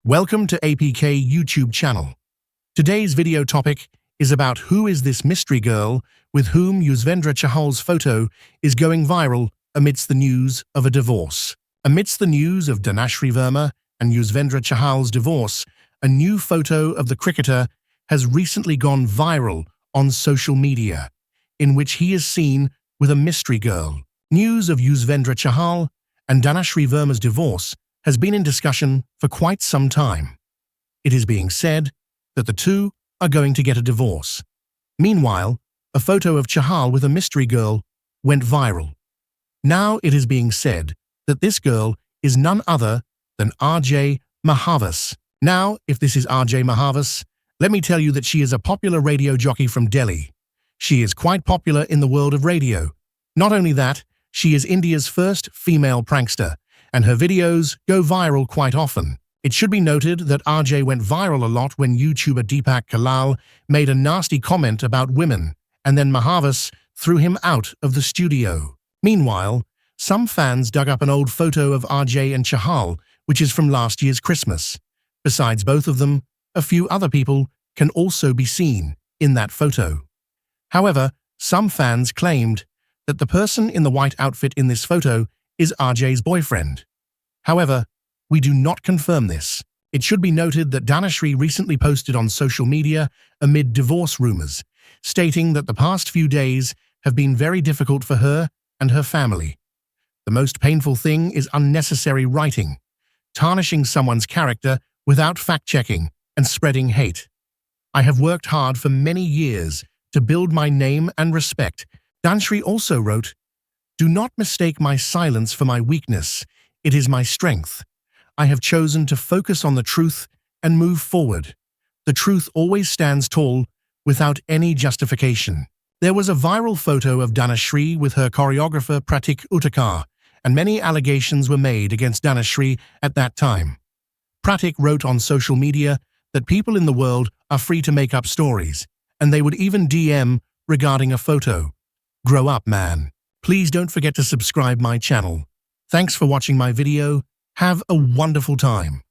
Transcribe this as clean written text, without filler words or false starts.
Welcome to APK YouTube channel. Today's video topic is about who is this mystery girl with whom Yuzvendra Chahal's photo is going viral amidst the news of a divorce. Amidst the news of Dhanashree Verma and Yuzvendra Chahal's divorce, a new photo of the cricketer has recently gone viral on social media, in which he is seen with a mystery girl. News of Yuzvendra Chahal and Dhanashree Verma's divorce has been in discussion for quite some time. It is being said that the two are going to get a divorce. Meanwhile, a photo of Chahal with a mystery girl went viral. Now it is being said that this girl is none other than RJ Mahavas. Now, if this is RJ Mahavas, let me tell you that she is a popular radio jockey from Delhi. She is quite popular in the world of radio. Not only that, she is India's first female prankster, and her videos go viral quite often. It should be noted that RJ went viral a lot when YouTuber Deepak Kalal made a nasty comment about women, and then Mahavas threw him out of the studio. Meanwhile, some fans dug up an old photo of RJ and Chahal, which is from last year's Christmas. Besides both of them, a few other people can also be seen in that photo. However, some fans claimed that the person in the white outfit in this photo is RJ's boyfriend. However, we do not confirm this. It should be noted that Dhanashree recently posted on social media amid divorce rumors, stating that the past few days have been very difficult for her and her family. The most painful thing is unnecessary writing, tarnishing someone's character without fact-checking and spreading hate. I have worked hard for many years to build my name and respect. Dhanashree also wrote, "Do not mistake my silence for my weakness. It is my strength. I have chosen to focus on the truth and move forward. The truth always stands tall without any justification." There was a viral photo of Dhanashree with her choreographer Pratik Uttakar, and many allegations were made against Dhanashree at that time. Pratik wrote on social media that people in the world are free to make up stories, and they would even DM regarding a photo. Grow up, man. Please don't forget to subscribe my channel. Thanks for watching my video. Have a wonderful time.